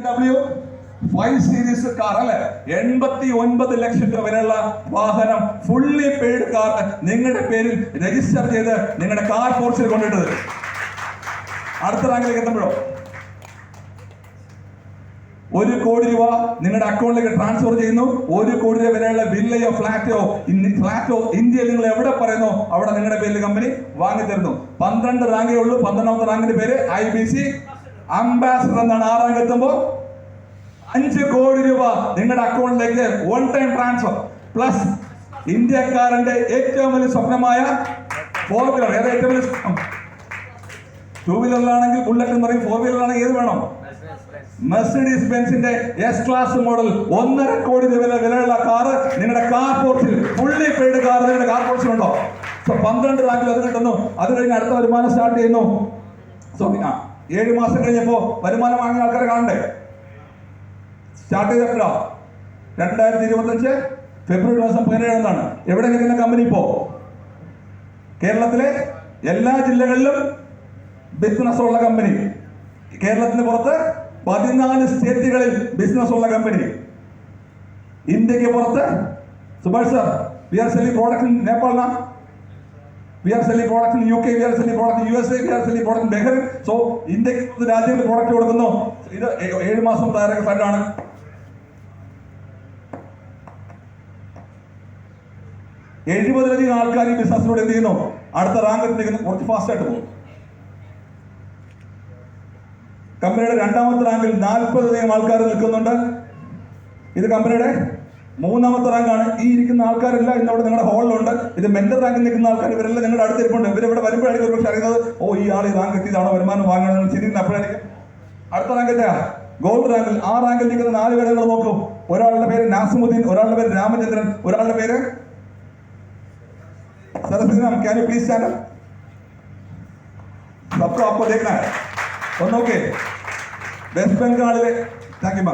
BMW 5 series car അല്ലെ, 89 ലക്ഷം രൂപ വരെയുള്ള വാഹനം, ഫുള്ളി പെയ്ഡ് കാർ നിങ്ങളുടെ പേരിൽ രജിസ്റ്റർ ചെയ്ത് നിങ്ങളുടെ കാർ ഫോർസിൽ കൊണ്ടിട്ടത്. അടുത്ത റാങ്കിലേക്ക് എത്തുമ്പോഴോ 1 കോടി രൂപ നിങ്ങളുടെ അക്കൗണ്ടിലേക്ക് ട്രാൻസ്ഫർ ചെയ്യുന്നു. 1 കോടി രൂപ വരെയുള്ള വില്ലയോ ഫ്ലാറ്റോ ഇന്ത്യയിൽ നിങ്ങൾ എവിടെ പറയുന്നോ അവിടെ നിങ്ങളുടെ പേരിൽ കമ്പനി വാങ്ങിത്തരുന്നു. 12 റാങ്കേ ഉള്ളൂ. 12ാമത്തെ റാങ്കിന്റെ പേര് IBC അംബാസഡർ എന്നാണ്. ആ റാങ്ക് എത്തുമ്പോൾ 5 കോടി രൂപ നിങ്ങളുടെ അക്കൗണ്ടിലേക്ക് വൺ ടൈം ട്രാൻസ്ഫർ. പ്ലസ് ഇന്ത്യക്കാരന്റെ ഏറ്റവും വലിയ സ്വപ്നമായ 4 വീലർ. ഏത് ഏറ്റവും വലിയ സ്വപ്നം? 2 വീലറിലാണെങ്കിൽ ബുള്ളറ്റ് എന്ന് പറയും, 4 വീലറിലാണെങ്കിൽ ഏത് വേണം? മെർസിഡീസ് ബെൻസിന്റെ എസ് ക്ലാസ് മോഡൽ 1.5 കോടി രൂപ വിലയുള്ള കാറ് നിങ്ങളുടെ കാർ പോർച്ചിൽ, ഫുള്ളി പെയ്ഡ് കാർ നിങ്ങളുടെ കാർ പോർച്ചിൽ ഉണ്ടോ? സോ 12 റാങ്കിൽ അത് കിട്ടുന്നു. അത് കഴിഞ്ഞ് അടുത്ത വരുമാനം സ്റ്റാർട്ട് ചെയ്യുന്നു. സോ 7 മാസം കഴിഞ്ഞപ്പോ വരുമാനം വാങ്ങിയ ആൾക്കാരെ കാണണ്ടേ? സ്റ്റാർട്ട് ചെയ്തപ്പോഴോ 2025 ഫെബ്രുവരി മാസം 17 എവിടെ നിൽക്കുന്ന കമ്പനി ഇപ്പോ കേരളത്തിലെ എല്ലാ ജില്ലകളിലും ബിസിനസ് ഉള്ള കമ്പനി. കേരളത്തിന് പുറത്ത് 14 സ്റ്റേറ്റുകളിൽ ബിസിനസ് ഉള്ള കമ്പനി. ഇന്ത്യക്ക് പുറത്ത് Subhash sir, we are selling product in Nepal, we are selling product in UK, we are selling product in USA, we are selling product in Bahrain. So ഇന്ത്യക്ക് രാജ്യങ്ങളിൽ പ്രോഡക്റ്റ് കൊടുക്കുന്നു. ഇത് 7 മാസം ഡയറക്റ്റ് ഫണ്ടാണ്. 70ലധികം ആൾക്കാർ ഈ ബിസിനസ്സിലൂടെ എന്ത് ചെയ്യുന്നു? അടുത്ത റാങ്ക് എത്തിക്കുന്നു. കുറച്ച് ഫാസ്റ്റ് ആയിട്ട് പോകും. കമ്പനിയുടെ 2ാമത്തെ റാങ്കിൽ 40ലധികം ആൾക്കാർ നിൽക്കുന്നുണ്ട്. ഇത് കമ്പനിയുടെ 3ാമത്തെ റാങ്കാണ്. ഈ ഇരിക്കുന്ന ആൾക്കാരെല്ലാം ഇന്നവിടെ നിങ്ങളുടെ ഹോളിലുണ്ട്. ഇത് മെന്റർ റാങ്കിൽ നിൽക്കുന്ന ആൾക്കാർ, ഇവരെല്ലാം നിങ്ങളുടെ അടുത്തിരിപ്പുണ്ട്. ഇവരിവിടെ വരുമ്പോഴായിരിക്കും ഒരുപക്ഷെ അറിയുന്നത്, ഓ ഈ ആൾ ഈ റാങ്ക് എത്തിയതാണോ, വരുമാനം വാങ്ങണം ചിരിക്കുന്ന അപ്പോഴായിരിക്കും. അടുത്ത റാങ്ക് എത്തിയാ ഗോൾഡ് റാങ്കിൽ. ആ റാങ്കിൽ നിൽക്കുന്ന 4 പേരെ നിങ്ങൾ നോക്കും. ഒരാളുടെ പേര് നാസിമുദ്ദീൻ, ഒരാളുടെ പേര് രാമചന്ദ്രൻ, ഒരാളുടെ പേര് Saraswati ma'am, can you please stand up? सबको आपको देखना है. ओके, വെസ്റ്റ് ബംഗാളിലെ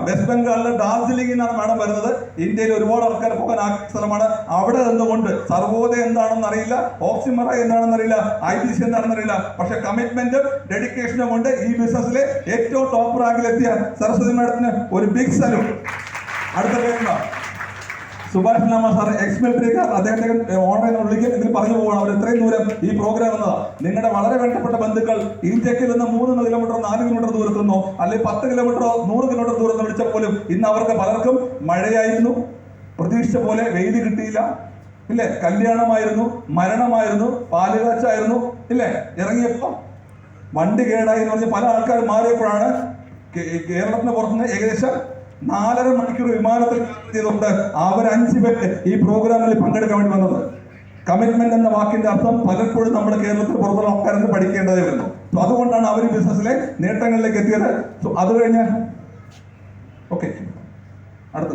വെസ്റ്റ് ബംഗാളിലെ ഡാർജിലിംഗിൽ നിന്നാണ് മാഡം വരുന്നത്. ഇന്ത്യയിൽ ഒരുപാട് ആൾക്കാർ പോകാൻ ആഗ്രഹിക്കുന്ന സ്ഥലമാണ്. അവിടെ നിന്നുകൊണ്ട് സർവോദയ എന്താണെന്ന് അറിയില്ല, ഓക്സിമറ എന്താണെന്ന് അറിയില്ല, IBC എന്താണെന്ന് അറിയില്ല. പക്ഷെ കമ്മിറ്റ്മെന്റും ഡെഡിക്കേഷനും കൊണ്ട് ഈ ബിസിനസ്സിലെ ഏറ്റവും ടോപ്പ് റാങ്കിലെത്തിയ സരസ്വതി മാഡത്തിന് ഒരു ബിഗ് സല്യൂട്ട്. അടുത്ത പേരുണ്ടോ? സുഭാഷ് നാമ സാർ, എക്സ് മിലിറ്ററിക്കാർ. അദ്ദേഹത്തെ ഓൺലൈൻ വിളിക്കും. ഇതിൽ പറഞ്ഞു പോകണം. അവർ ഇത്രയും ദൂരം ഈ പ്രോഗ്രാം എന്നതാ. നിങ്ങളുടെ വളരെ വേണ്ടപ്പെട്ട ബന്ധുക്കൾ ഇന്ത്യക്ക് നിന്ന് 3 കിലോമീറ്റർ 4 കിലോമീറ്റർ ദൂരത്തുനിന്നോ അല്ലെങ്കിൽ 10 കിലോമീറ്ററോ 100 കിലോമീറ്റർ ദൂരത്ത് വിളിച്ച പോലും ഇന്ന് അവർക്ക് പലർക്കും മഴയായിരുന്നു, പ്രതീക്ഷിച്ച പോലെ വെയിൽ കിട്ടിയില്ല, ഇല്ലേ, കല്യാണമായിരുന്നു, മരണമായിരുന്നു, പാലുകാച്ചായിരുന്നു, ഇല്ലേ, ഇറങ്ങിയപ്പോ വണ്ടി കേടായി എന്ന് പറഞ്ഞ് പല ആൾക്കാർ മാറിയപ്പോഴാണ് കേരളത്തിന് പുറത്തുനിന്ന് ഏകദേശം 4.5 മണിക്കൂർ വിമാനത്തിൽ ചെയ്തുകൊണ്ട് അവർ 5 പേര് ഈ പ്രോഗ്രാമിൽ പങ്കെടുക്കാൻ വേണ്ടി വന്നത്. കമ്മിറ്റ്മെന്റ് എന്ന വാക്കിന്റെ അർത്ഥം പലപ്പോഴും നമ്മുടെ കേരളത്തിൽ പുറത്തുള്ള ആൾക്കാരെന്ന് പഠിക്കേണ്ടതേ വരുന്നു. അതുകൊണ്ടാണ് അവർ ബിസിനസ്സിലെ നേട്ടങ്ങളിലേക്ക് എത്തിയത്. അത് കഴിഞ്ഞ് അടുത്ത